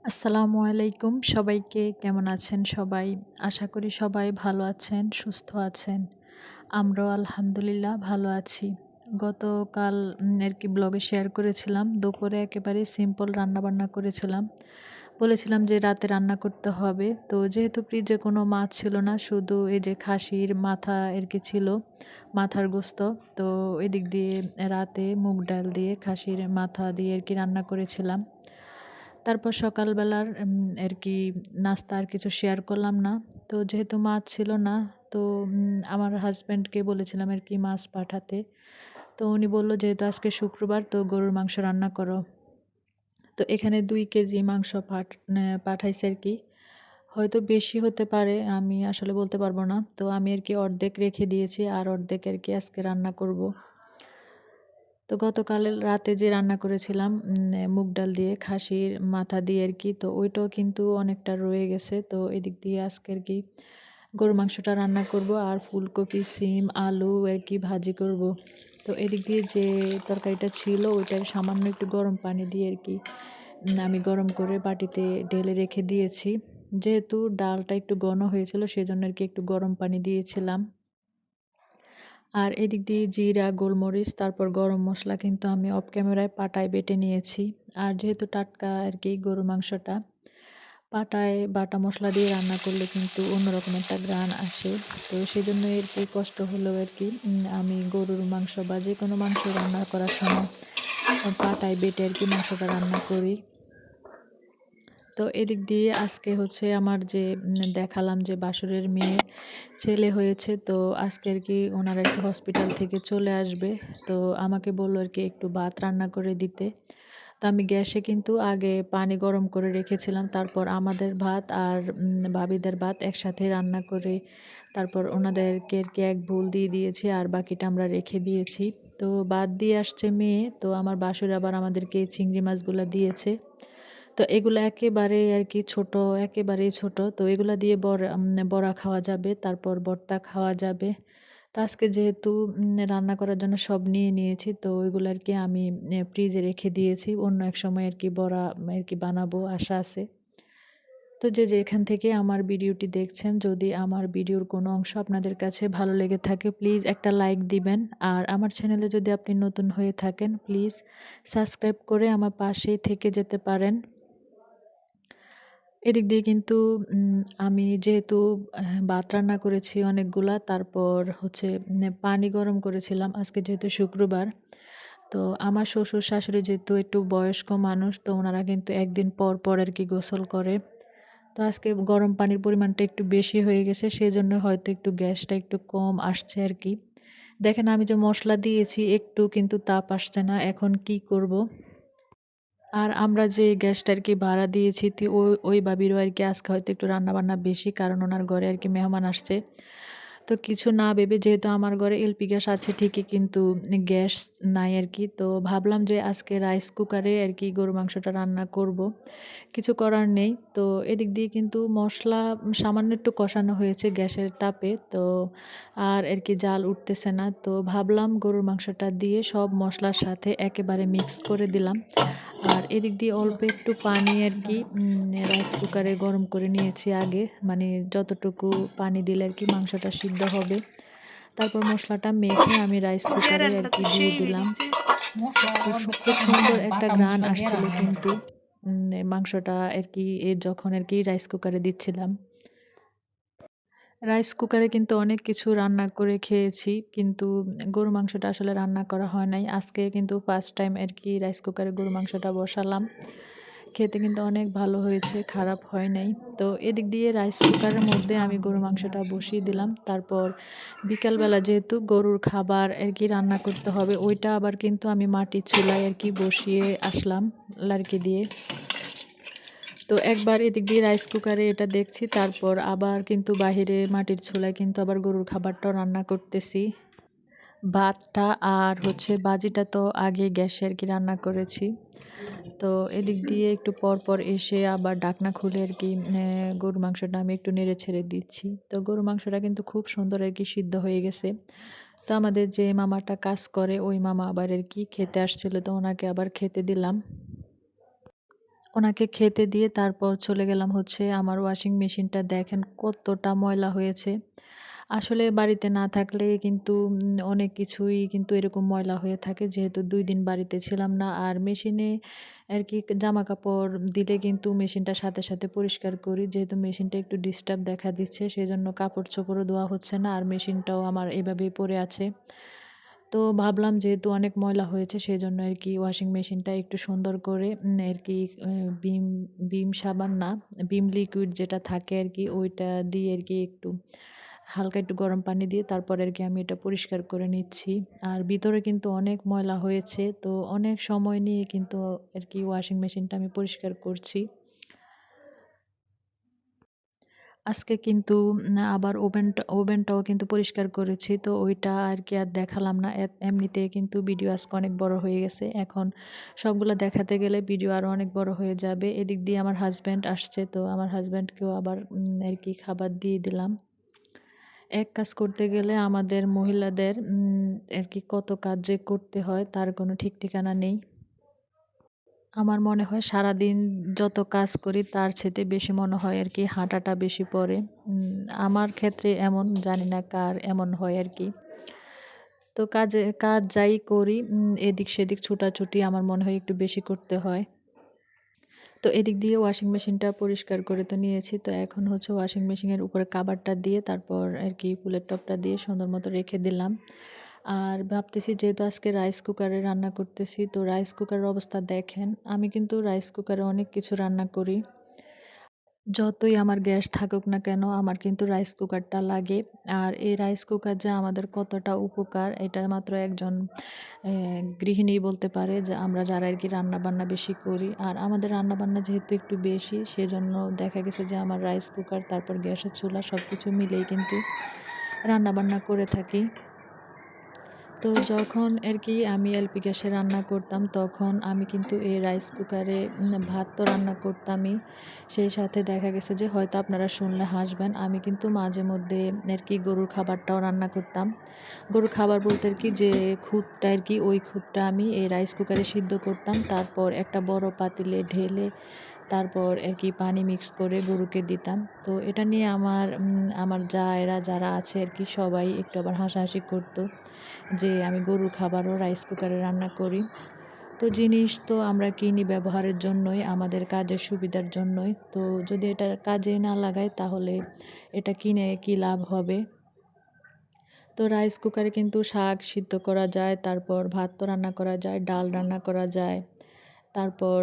আসসালামু আলাইকুম সবাইকে কেমন আছেন সবাই? আশা করি সবাই ভালো আছেন, সুস্থ আছেন। আমরাও আলহামদুলিল্লাহ ভালো আছি। গতকাল আরকি ব্লগে শেয়ার করেছিলাম। দুপুরে একেবারে সিম্পল রান্নাবান্না করেছিলাম। বলেছিলাম যে রাতে রান্না করতে হবে। তো যেহেতু ফ্রিজে কোনো মাছ ছিল না, শুধু এই যে খাসির মাথা আরকি ছিল, মাথার গোস্ত। তো এদিক দিয়ে রাতে মুগ ডাল দিয়ে খাসির মাথা দিয়ে আরকি রান্না করেছিলাম। তারপর সকালবেলার আরকি নাস্তা আর কিছু শেয়ার করলাম না। তো যেহেতু মাছ ছিল না, তো আমার হাসব্যান্ডকে বলেছিলাম আরকি মাছ পাঠাতে। তো উনি বলল, "যেহেতু আজকে শুক্রবার তো গরুর মাংস রান্না করো।" তো এখানে ২ কেজি মাংস পাঠাইছে আরকি। হয়তো বেশি হতে পারে, আমি আসলে বলতে পারব না। তো আমি আরকি অর্ধেক রেখে দিয়েছি, আর অর্ধেক আরকি আজকে রান্না করব। তো গতকাল রাতে যে রান্না করেছিলাম মুগ ডাল দিয়ে খাসির মাথা দিয়ে আরকি, তো ওইটাও কিন্তু অনেকটা রয়ে গেছে। তো এদিক দিয়ে আজকে আরকি গরুর মাংসটা রান্না করব, আর ফুলকপি, সিম, আলু আরকি ভাজি করব। তো এদিক দিয়ে যে তরকারিটা ছিল ওইটার সামান্য একটু গরম পানি দিয়ে আরকি আমি গরম করে বাটিতে ঢেলে রেখে দিয়েছি। যেহেতু ডালটা একটু ঘন হয়েছিল সেজন্য আরকি একটু গরম পানি দিয়েছিলাম। আর এদিক দিয়ে জিরা, গোলমরিচ, তারপর গরম মসলা কিন্তু আমি অফ ক্যামেরায় পাটায় বেটে নিয়েছি। আর যেহেতু টাটকা আরকি গরুর মাংসটা, পাটায় বাটা মসলা দিয়ে রান্না করলে কিন্তু অন্যরকম একটা ঘ্রাণ আসে। তো সেজন্য আরকি কষ্ট হলেও আরকি আমি গরুর মাংস বা যেকোনো মাংস রান্না করার সময় পাটায় বেটে আরকি মাংসটা রান্না করি। তো এদিক দিয়ে আজকে হচ্ছে আমার যে দেখালাম যে বাসুরের মেয়ে ছেলে হয়েছে। তো আজকে আরকি ওনারা আরকি হসপিটাল থেকে চলে আসবে। তো আমাকে বলল আরকি একটু ভাত রান্না করে দিতে। তো আমি গ্যাসে কিন্তু আগে পানি গরম করে রেখেছিলাম। তারপর আমাদের ভাত আর ভাবিদের ভাত একসাথে রান্না করে তারপর ওনাদেরকে আরকি এক ভুল দিয়ে দিয়েছি, আর বাকিটা আমরা রেখে দিয়েছি। তো ভাত দিয়ে আসছে মেয়ে। তো আমার বাসুর আবার আমাদেরকে এই চিংড়ি মাছগুলা দিয়েছে। তো এগুলা একেবারেই আরকি ছোট, একেবারেই ছোট। তো এগুলা দিয়ে বড়া খাওয়া যাবে, তারপর ভর্তা খাওয়া যাবে। তো আজকে যেহেতু রান্না করার জন্য সব নিয়ে নিয়েছি, তো ওইগুলো আরকি আমি ফ্রিজে রেখে দিয়েছি। অন্য এক সময় আরকি বড়া আরকি বানাবো আশা আছে। তো যে যেখান থেকে আমার ভিডিওটি দেখছেন, যদি আমার ভিডিওর কোনো অংশ আপনাদের কাছে ভালো লেগে থাকে প্লিজ একটা লাইক দিবেন। আর আমার চ্যানেলে যদি আপনি নতুন হয়ে থাকেন প্লিজ সাবস্ক্রাইব করে আমার পাশেই থেকে যেতে পারেন। এদিক দিয়ে কিন্তু আমি যেহেতু ভাত রান্না করেছি অনেকগুলা, তারপর হচ্ছে পানি গরম করেছিলাম। আজকে যেহেতু শুক্রবার, তো আমার শ্বশুর-শাশুড়ি যেহেতু একটু বয়স্ক মানুষ, তো ওনারা কিন্তু একদিন পর, পর আরকি গোসল করে। তো আজকে গরম পানির পরিমাণটা একটু বেশি হয়ে গেছে, সেজন্য হয়তো একটু গ্যাসটা একটু কম আসছে আরকি। দেখেন আমি যে মসলা দিয়েছি একটু কিন্তু তাপ আসছে না। এখন কি করব? আর আমরা যে গ্যাসটা আরকি ভাড়া দিয়েছি ওই ভাবিরও আরকি আজকে হয়তো একটু রান্নাবান্না বেশি, কারণ ওনার ঘরে আরকি মেহমান আসছে। তো কিছু না ভেবে, যেহেতু আমার ঘরে এলপি গ্যাস আছে ঠিকই, কিন্তু গ্যাস নাই আরকি। তো ভাবলাম যে আজকে রাইস কুকারে আরকি গরুর মাংসটা রান্না করব। কিছু করার নেই। তো এদিক দিয়ে কিন্তু মসলা সামান্য একটু কষানো হয়েছে গ্যাসের তাপে। তো আর আরকি জাল উঠতেছে না। তো ভাবলাম গরুর মাংসটা দিয়ে সব মসলার সাথে একেবারে মিক্স করে দিলাম। আর এদিক দিয়ে অল্প একটু পানি আরকি রাইস কুকারে গরম করে নিয়েছি আগে। মানে যতটুকু পানি দিলে আরকি মাংসটা সিদ্ধ হবে। তারপর মসলাটা মেখে আমি রাইস কুকারে আরকি দিয়ে দিলাম। তো খুব সুন্দর একটা ঘ্রাণ আসছিল কিন্তু মাংসটা আরকি যখন আরকি রাইস কুকারে দিচ্ছিলাম। রাইস কুকারে কিন্তু অনেক কিছু রান্না করে খেয়েছি, কিন্তু গরুর মাংসটা আসলে রান্না করা হয় নাই। আজকে কিন্তু ফার্স্ট টাইম আরকি রাইস কুকারে গরুর মাংসটা বসালাম। খেতে কিন্তু অনেক ভালো হয়েছে, খারাপ হয় নাই। তো এদিক দিয়ে রাইস কুকারের মধ্যে আমি গরুর মাংসটা বসিয়ে দিলাম। তারপর বিকালবেলা যেহেতু গরুর খাবার আরকি রান্না করতে হবে, ওইটা আবার কিন্তু আমি মাটির চুলায় আরকি বসিয়ে আসলাম লার্কি দিয়ে। তো একবার এদিক দিয়ে রাইস কুকারে এটা দেখছি, তারপর আবার কিন্তু বাহিরে মাটির চুলায় কিন্তু আবার গরুর খাবারটাও রান্না করতেছি। ভাতটা আর হচ্ছে ভাজিটা তো আগে গ্যাসে আরকি রান্না করেছি। তো এদিক দিয়ে একটু পর, পর এসে আবার ঢাকনা খুলে আরকি গরুর মাংসটা আমি একটু নেড়ে ছেড়ে দিচ্ছি। তো গরুর মাংসটা কিন্তু খুব সুন্দর আরকি সিদ্ধ হয়ে গেছে। তো আমাদের যে মামাটা কাজ করে ওই মামা আবার আরকি খেতে আসছিল, তো ওনাকে আবার খেতে দিলাম। ওনাকে খেতে দিয়ে তারপর চলে গেলাম হচ্ছে আমার ওয়াশিং মেশিনটা। দেখেন কতটা ময়লা হয়েছে। আসলে বাড়িতে না থাকলে কিন্তু অনেক কিছুই কিন্তু এরকম ময়লা হয়ে থাকে। যেহেতু ২ দিন বাড়িতে ছিলাম না। আর মেশিনে আরকি জামাকাপড় দিলে কিন্তু মেশিনটা সাথে, সাথে পরিষ্কার করি। যেহেতু মেশিনটা একটু ডিস্টার্ব দেখা দিচ্ছে সেজন্য কাপড়-চোপড়ও ধোয়া হচ্ছে না। আর মেশিনটাও আমার এভাবেই পড়ে আছে। তো ভাবলাম যেহেতু অনেক ময়লা হয়েছে সেজন্য আরকি ওয়াশিং মেশিনটা একটু সুন্দর করে আরকি ভিম ভিম সাবান না, ভিম লিকুইড যেটা থাকে আরকি ওইটা দিয়ে আরকি একটু হালকা একটু গরম পানি দিয়ে তারপরে আরকি আমি এটা পরিষ্কার করে নিচ্ছি। আর ভিতরে কিন্তু অনেক ময়লা হয়েছে। তো অনেক সময় নিয়ে কিন্তু আরকি ওয়াশিং মেশিনটা আমি পরিষ্কার করছি। আজকে কিন্তু আবার ওভেনটাও কিন্তু পরিষ্কার করেছি। তো ওইটা আরকি আর দেখালাম না। এমনিতেই কিন্তু ভিডিও আজকে অনেক বড় হয়ে গেছে। এখন সবগুলা দেখাতে গেলে ভিডিও আরও অনেক বড় হয়ে যাবে। এদিক দিয়ে আমার হাসব্যান্ড আসছে। তো আমার হাসব্যান্ডকেও আবার আরকি খাবার দিয়ে দিলাম। এক কাজ করতে গেলে আমাদের মহিলাদের আরকি কত কাজ যে করতে হয় তার কোনো ঠিক ঠিকানা নেই। আমার মনে হয় সারাদিন যত কাজ করি তার চেয়ে বেশি মনে হয় আরকি হাঁটাটা বেশি পড়ে। আমার ক্ষেত্রে এমন, জানি না কার এমন হয় আরকি। তো কাজ যাই করি এদিক সেদিক ছুটাছুটি আমার মনে হয় একটু বেশি করতে হয়। তো এদিক দিয়ে ওয়াশিং মেশিনটা পরিষ্কার করে তো নিয়েছি। তো এখন হচ্ছে ওয়াশিং মেশিনের উপরে কাভারটা দিয়ে তারপর আরকি ফুলের টবটা দিয়ে সুন্দর মতো রেখে দিলাম। আর ভাবতেছি যেহেতু আজকে রাইস কুকারে রান্না করতেছি, তো রাইস কুকারের অবস্থা দেখেন। আমি কিন্তু রাইস কুকারে অনেক কিছু রান্না করি। যতই আমার গ্যাস থাকুক না কেন আমার কিন্তু রাইস কুকারটা লাগে। আর এই রাইস কুকার যে আমাদের কতটা উপকার এটা মাত্র একজন গৃহিণীই বলতে পারে, যে আমরা যারা আরকি রান্নাবান্না বেশি করি। আর আমাদের রান্নাবান্না যেহেতু একটু বেশি সেজন্য দেখা গেছে যে আমার রাইস কুকার তারপর গ্যাসের চুলা সবকিছু মিলেই কিন্তু রান্নাবান্না করে থাকি। তো যখন আরকি আমি এলপি গ্যাসে রান্না করতাম তখন আমি কিন্তু এই রাইস কুকারে ভাত তো রান্না করতামই। সেই সাথে দেখা গেছে যে হয়তো আপনারা শুনলে হাসবেন। আমি কিন্তু মাঝে মধ্যে আরকি গরুর খাবারটাও রান্না করতাম। গরুর খাবার বলতে আরকি যে খুদটা আরকি ওই খুদটা আমি এই রাইস কুকারে সিদ্ধ করতাম। তারপর একটা বড় পাতিলে ঢেলে তারপর আরকি পানি মিক্স করে গরুকে দিতাম। তো এটা নিয়ে আমার জায়েরা যারা আছে আরকি সবাই একটু আবার হাসাহাসি করত। যে আমি গরুর খাবারও রাইস কুকারে রান্না করি। তো জিনিস তো আমরা কিনি ব্যবহারের জন্যই, আমাদের কাজের সুবিধার জন্যই। তো যদি এটা কাজে না লাগাই তাহলে এটা কিনে কি লাভ হবে? তো রাইস কুকারে কিন্তু শাক সিদ্ধ করা যায়, তারপর ভাত তো রান্না করা যায়, ডাল রান্না করা যায়। তারপর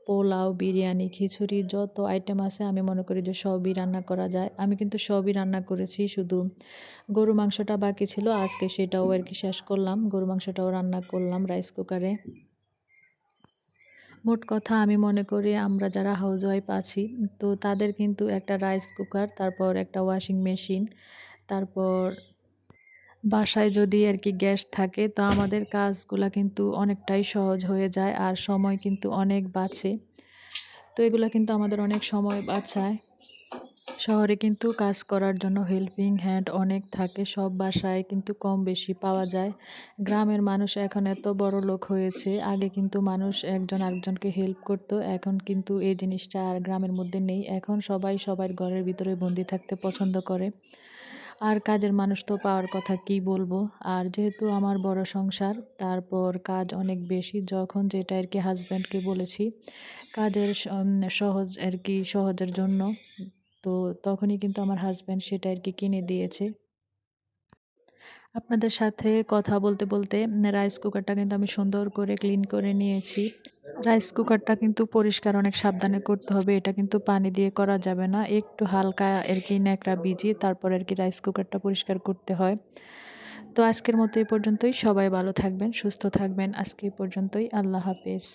পোলাও, বিরিয়ানি, খিচুড়ি যত আইটেম আছে আমি মনে করি যে সবই রান্না করা যায়। আমি কিন্তু সবই রান্না করেছি। শুধু গরু মাংসটা বাকি ছিল। আজকে সেটাও আরকি শেষ করলাম। গরু মাংসটাও রান্না করলাম রাইস কুকারে। মোট কথা আমি মনে করি আমরা যারা হাউসওয়াইফ আছি তো তাদের কিন্তু একটা রাইস কুকার, তারপর একটা ওয়াশিং মেশিন, তারপর বাসায় যদি আরকি গ্যাস থাকে তো আমাদের কাজগুলা কিন্তু অনেকটাই সহজ হয়ে যায় আর সময় কিন্তু অনেক বাঁচে। তো এগুলা কিন্তু আমাদের অনেক সময় বাঁচায়। শহরে কিন্তু কাজ করার জন্য হেল্পিং হ্যান্ড অনেক থাকে। সব বাসায় কিন্তু কম বেশি পাওয়া যায়। গ্রামের মানুষ এখন এত বড়লোক হয়েছে। আগে কিন্তু মানুষ একজন আরেকজনকে হেল্প করত। এখন কিন্তু এই জিনিসটা আর গ্রামের মধ্যে নেই। এখন সবাই সবার ঘরের ভিতরে বন্দি থাকতে পছন্দ করে। আর কাজের মানুষ তো পাওয়ার কথা কি বলবো। আর যেহেতু আমার বড় সংসার তারপর কাজ অনেক বেশি। যখন যেটা আরকি হাসব্যান্ডকে বলেছি কাজের সহজ আরকি সহজের জন্য, তো তখনই কিন্তু আমার হাসব্যান্ড সেটা আরকি কিনে দিয়েছে। আপনাদের সাথে কথা বলতে, বলতে রাইস কুকারটা কিন্তু আমি সুন্দর করে ক্লিন করে নিয়েছি। রাইস কুকারটা কিন্তু পরিষ্কার অনেক সাবধানে করতে হবে। এটা কিন্তু পানি দিয়ে করা যাবে না। একটু হালকা আরকি ন্যাকড়া ভিজিয়ে তারপর আরকি রাইস কুকারটা পরিষ্কার করতে হয়। তো আজকের মতো এই পর্যন্তই। সবাই ভালো থাকবেন, সুস্থ থাকবেন। আজকে এই পর্যন্তই। আল্লাহ হাফেজ।